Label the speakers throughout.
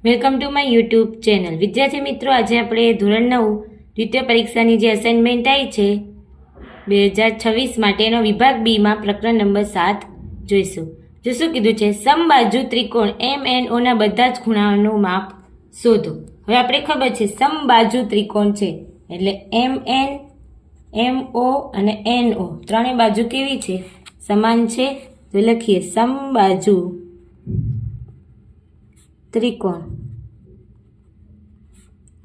Speaker 1: Welcome to my YouTube channel. વિદ્યાર્થી મિત્રો, આજે આપણે ધોરણ 9 દ્વિતીય પરીક્ષાની જે અસાઇનમેન્ટ આવી છે 2026 માટેનો વિભાગ બી માં પ્રકરણ નંબર 7 જોઈશું. જો શું કીધું છે, સમબાજુ ત્રિકોણ MNO ના બધા જ ખૂણાઓનું માપ શોધો. હવે આપણે ખબર છે સમબાજુ ત્રિકોણ છે એટલે MN, MO અને NO ત્રણેય બાજુ કેવી છે? સમાન છે. તો લખીએ સમબાજુ ત્રિકોણ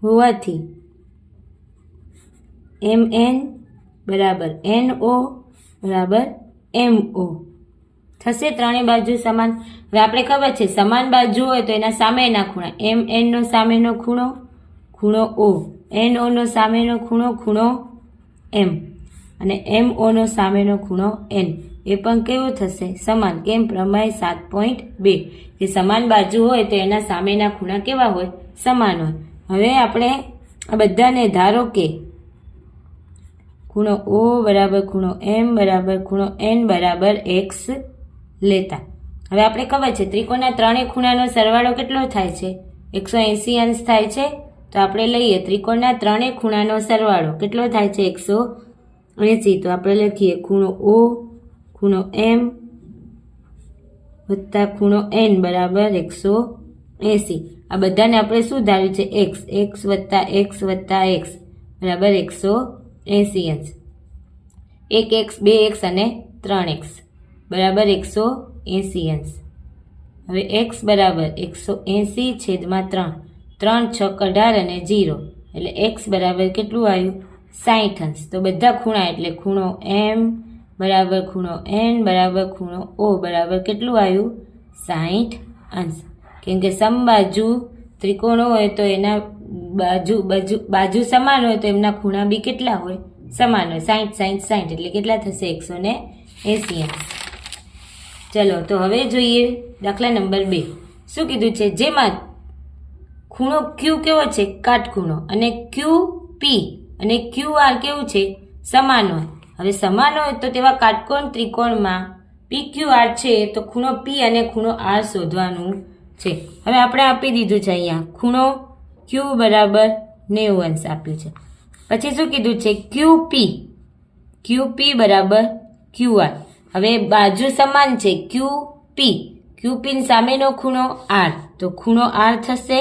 Speaker 1: હોવાથી MN બરાબર NO બરાબર MO થશે. ત્રણેય બાજુ સમાન. હવે આપણે ખબર છે સમાન બાજુ હોય તો એના સામેના ખૂણા MN નો સામેનો ખૂણો ખૂણો O, NO નો સામેનો ખૂણો ખૂણો M અને MO નો સામેનો ખૂણો N એ પણ કેવું થશે? સમાન. કેમ? પ્રમેય 7.2 કે સમાન બાજુ હોય તો એના સામેના ખૂણા કેવા હોય? સમાન હોય. હવે આપણે આ બધાને ધારો કે ખૂણો O બરાબર ખૂણો M બરાબર ખૂણો N બરાબર X લેતા. હવે આપણે ખબર છે ત્રિકોણના ત્રણેય ખૂણાનો સરવાળો કેટલો થાય છે? 180 અંશ થાય છે. તો આપણે લઈએ ત્રિકોણના ત્રણેય ખૂણાનો સરવાળો કેટલો થાય છે? 180. તો આપણે લખીએ ખૂણો O ખૂણો M વત્તા ખૂણો N બરાબર 180. આ બધાને આપણે શું ધાર્યું છે? x વત્તા x વત્તા x બરાબર 180 અંશ. 1x 2x અને 3x બરાબર 180 અંશ. હવે x બરાબર 180 છેદમાં 3, 3 6 18 અને 0 એટલે x બરાબર કેટલું આવ્યું? 60 અંશ. તો બધા ખૂણા એટલે ખૂણો M બરાબર ખૂણો N બરાબર ખૂણો O બરાબર કેટલું આવ્યું? 60 અંશ. કેમ કે સમબાજુ ત્રિકોણો હોય તો એના બાજુ સમાન હોય તો એમના ખૂણા બી કેટલા હોય? સમાન હોય. 60 60 60 એટલે કેટલા થશે? 180 અંશ. ચલો તો હવે જોઈએ દાખલા નંબર 2. શું કીધું છે? જેમાં ખૂણો Q કેવો છે? કાટખૂણો અને QP અને QR કેવું છે? સમાન હોય. હવે સમાન હોય તો તેવા કાટકોણ ત્રિકોણમાં PQR છે તો ખૂણો P અને ખૂણો R શોધવાનું છે. હવે આપણે આપી દીધું છે અહીંયા ખૂણો Q બરાબર 90 અંશ આપ્યું છે. પછી શું કીધું છે? QP બરાબર QR. હવે બાજુ સમાન છે QP ની સામેનો ખૂણો R તો ખૂણો R થશે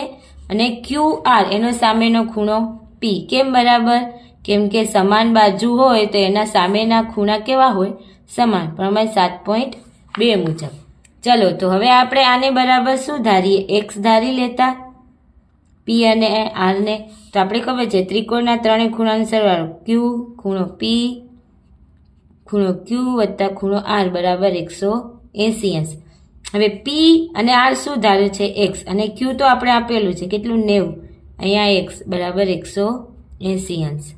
Speaker 1: અને QR એનો સામેનો ખૂણો P. કેમ બરાબર? કેમ કે સમાન બાજુ હોય તો એના સામેના ખૂણા કેવા હોય? સમાન. પ્રમેય 7.2 મુજબ. ચલો તો હવે આપણે આને બરાબર શું ધારીએ? x ધારી લેતા P અને R ને. તો આપણે ખબર છે ત્રિકોણના ત્રણેય ખૂણાનો સરવાળો Q ખૂણો P ખૂણો Q વત્તા ખૂણો R બરાબર 180 અંશ. હવે P અને R શું ધાર્યું છે? x અને Q તો આપણે આપેલું છે કેટલું? 90. અહીંયા x બરાબર 180 અંશ.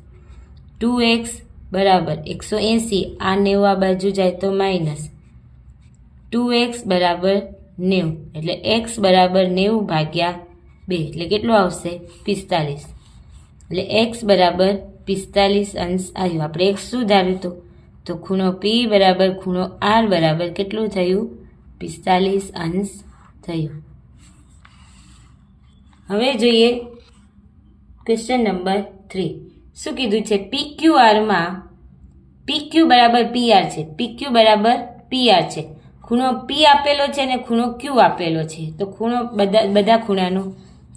Speaker 1: 2x બરાબર 180. આ 90 આ બાજુ જાય તો માઇનસ 2x બરાબર 90 એટલે x બરાબર 90 ભાગ્યા 2 એટલે કેટલું આવશે? 45. એટલે x બરાબર 45 અંશ આવ્યું. આપણે x શું ધાર્યું હતું? તો ખૂણો P બરાબર ખૂણો R બરાબર કેટલું થયું? 45 અંશ થયું. હવે જોઈએ ક્વેશ્ચન નંબર 3. શું કીધું છે? PQR માં PQ બરાબર PR છે. PQ બરાબર PR છે. ખૂણો P આપેલો છે અને ખૂણો Q આપેલો છે. તો ખૂણો બધા ખૂણાનો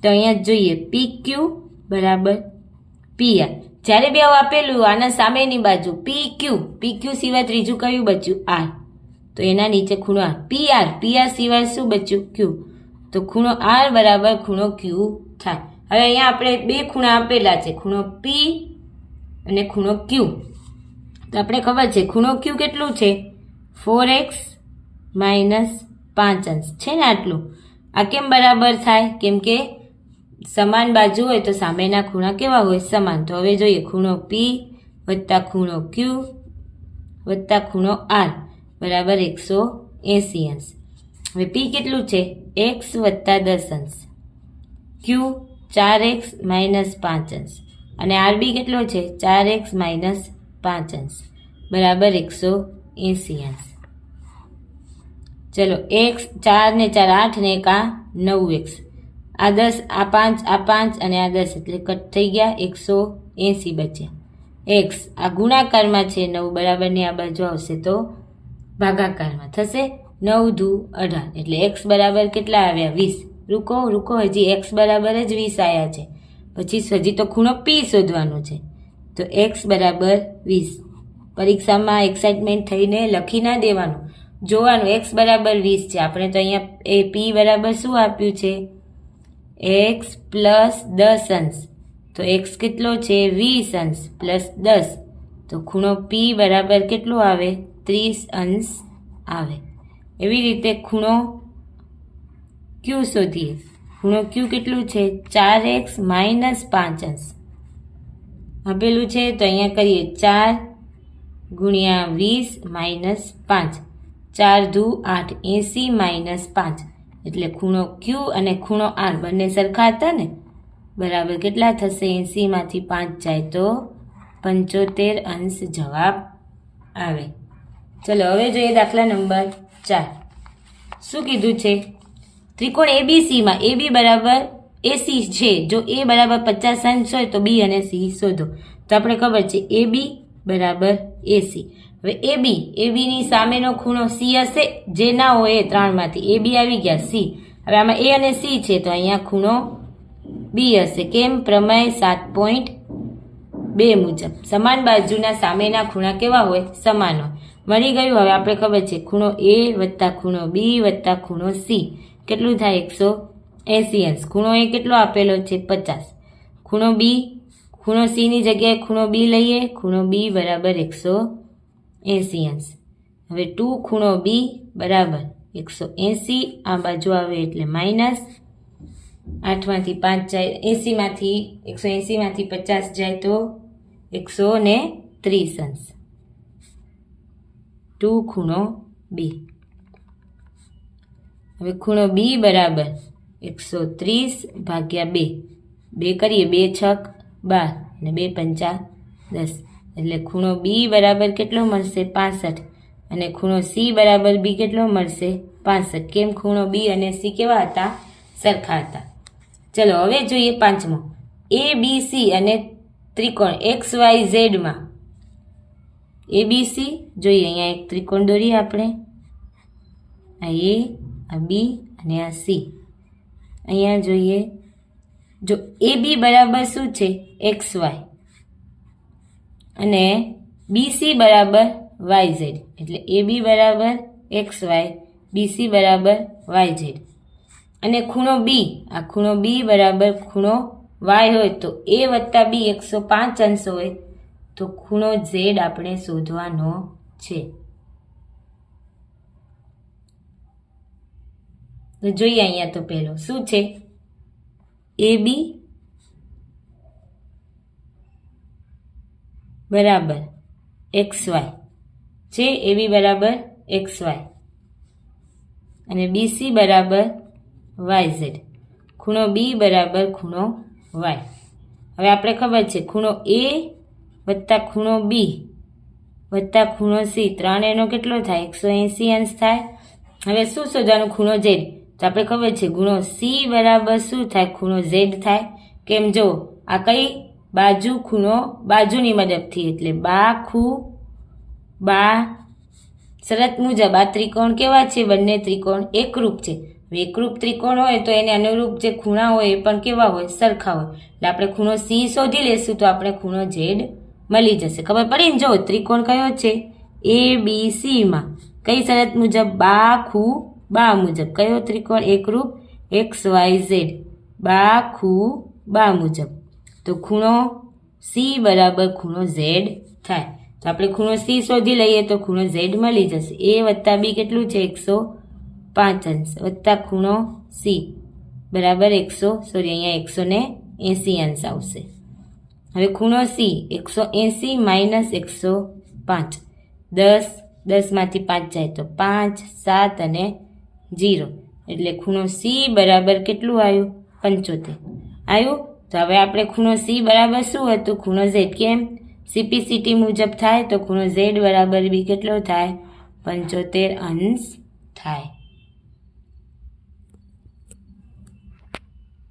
Speaker 1: તો અહીંયા જોઈએ PQ બરાબર PR. જ્યારે બે આપેલું આના સામેની બાજુ PQ સિવાય ત્રીજું કયું બચ્યું? R. તો એના નીચે ખૂણો R. PR સિવાય શું બચ્યું? Q. તો ખૂણો R બરાબર ખૂણો Q થાય. હવે અહીંયા આપણે બે ખૂણા આપેલા છે ખૂણો P અને ખૂણો Q. તો આપણે ખબર છે ખૂણો Q કેટલું છે? 4x માઇનસ 5 અંશ છે ને આટલું. આ કેમ બરાબર થાય? કેમ કે સમાન બાજુ હોય તો સામેના ખૂણા કેવા હોય? સમાન. તો હવે જોઈએ ખૂણો P વત્તા ખૂણો Q વત્તા ખૂણો R બરાબર 180 અંશ. હવે P કેટલું છે? x વત્તા 10 અંશ. Q 4x માઇનસ 5 અંશ અને RB કેટલો છે? 4x માઇનસ 5 અંશ બરાબર 180 અંશ. ચલો x 4 ને 4 8 ને 1 9x આ 10 આ 5 આ 5 અને આ 10 એટલે કટ થઈ ગયા 180 બચ્યા. x આ ગુણાકારમાં છે 9 બરાબરની આ બાજુ આવશે તો ભાગાકારમાં થશે 9 દુ 18 એટલે x બરાબર કેટલા આવ્યા 20. રૂકો હજી x બરાબર જ 20 આવ્યા છે. પછી હજી તો ખૂણો p શોધવાનું છે તો x બરાબર 20. પરીક્ષામાં એક્સાઇટમેન્ટ થઈને લખી ના દેવાનું, જોવાનું x બરાબર 20 છે. આપણે તો અહીંયા એ p બરાબર શું આપ્યું છે x પ્લસ 10 અંશ, તો x કેટલો છે 20 અંશ પ્લસ 10 તો ખૂણો p બરાબર કેટલો આવે 30 અંશ આવે. એવી રીતે ખૂણો q શોધીએ. ખૂણો q કેટલું છે 4x માઇનસ 5 અંશ આપેલું છે તો અહીંયા કરીએ 4 ગુણ્યા 20 માઇનસ 5, 4 દુ 8 80 માઇનસ 5 એટલે ખૂણો q અને ખૂણો r બંને સરખા હતા ને, બરાબર કેટલા થશે 80માંથી 5 જાય તો 75 અંશ જવાબ આવે. ચલો હવે જોઈએ દાખલા નંબર 4. શું કીધું છે ત્રિકોણ એબીસીમાં AB બરાબર AC છે. જો A બરાબર 50 અંશ હોય તો B અને C શોધો. તો આપણે ખબર છે AB બરાબર AC. હવે ABની સામેનો ખૂણો C હશે, જે ના હોય એ ત્રણમાંથી AB આવી ગયા C. હવે આમાં A અને C છે તો અહીંયા ખૂણો B હશે. કેમ? પ્રમેય 7.2 મુજબ સમાન બાજુના સામેના ખૂણા કેવા હોય સમાન હોય. મળી ગયું. હવે આપણે ખબર છે ખૂણો A વત્તા ખૂણો B વત્તા ખૂણો C કેટલું થાય 180 અંશ. ખૂણો A કેટલો આપેલો છે 50. ખૂણો C ની જગ્યાએ ખૂણો B લઈએ. ખૂણો B બરાબર 180 અંશ. હવે 2 ખૂણો B બરાબર 180 આ બાજુ આવે એટલે માઇનસ 8માંથી 5 જાય 80માંથી 180માંથી 50 જાય તો 130 અંશ. 2 ખૂણો B. હવે ખૂણો B બરાબર 130 ભાગ્યા 2 કરીએ 2 છક 12 અને 2 પંચા 10 એટલે ખૂણો B બરાબર કેટલો મળશે 65 અને ખૂણો C બરાબર B કેટલો મળશે 65. કેમ? ખૂણો B અને C કેવા હતા સરખા હતા. ચલો હવે જોઈએ પાંચમો. ABC અને ત્રિકોણ XYZ માં ABC જોઈએ. અહીંયા એક ત્રિકોણ દોરીએ આપણે. આ A આ B અને આ C. અહીંયા જોઈએ જો AB બરાબર શું છે XY અને BC બરાબર YZ એટલે AB બરાબર XY BC બરાબર YZ અને ખૂણો B આ ખૂણો B બરાબર ખૂણો Y હોય તો A વત્તા B 105 અંશ હોય તો ખૂણો Z આપણે શોધવાનો છે. તો જોઈએ અહીંયા તો પહેલો શું છે AB બરાબર XY છે. AB બરાબર XY અને BC બરાબર YZ. ખૂણો B બરાબર ખૂણો Y. હવે આપણે ખબર છે ખૂણો A વત્તા ખૂણો B વત્તા ખૂણો C ત્રણ એનો કેટલો થાય 180 અંશ થાય. હવે શું શોધવાનું ખૂણો Z. તો આપણે ખબર છે ખૂણો C બરાબર શું થાય ખૂણો Z થાય. કેમ? જો આ કઈ બાજુ ખૂણો બાજુની મદદથી એટલે બા શરત મુજબ આ ત્રિકોણ કેવા છે બંને ત્રિકોણ એકરૂપ છે. એકરૂપ ત્રિકોણ હોય તો એને અનુરૂપ જે ખૂણા હોય એ પણ કેવા હોય સરખા હોય. એટલે આપણે ખૂણો C શોધી લેશું તો આપણે ખૂણો Z મળી જશે. ખબર પડી ને? જો ત્રિકોણ કયો છે ABC માં કઈ શરત મુજબ બા મુજબ કયો ત્રિકોણ એકરૂપ XYZ બા મુજબ તો ખૂણો C બરાબર ખૂણો Z થાય. તો આપણે ખૂણો C શોધી લઈએ તો ખૂણો Z મળી જશે. A વત્તા B કેટલું છે 105 અંશ વત્તા ખૂણો C બરાબર અહીંયા 180 અંશ આવશે. હવે ખૂણો C 180 માઇનસ 105 10માંથી 5 જાય તો 5 7 અને 0 એટલે ખૂણો C બરાબર કેટલું આવ્યું 75 આવ્યું. તો હવે આપણે ખૂણો C બરાબર શું હતું ખૂણો Z. કેમ? CPCT મુજબ થાય તો ખૂણો Z બરાબર B કેટલો થાય 75 અંશ થાય.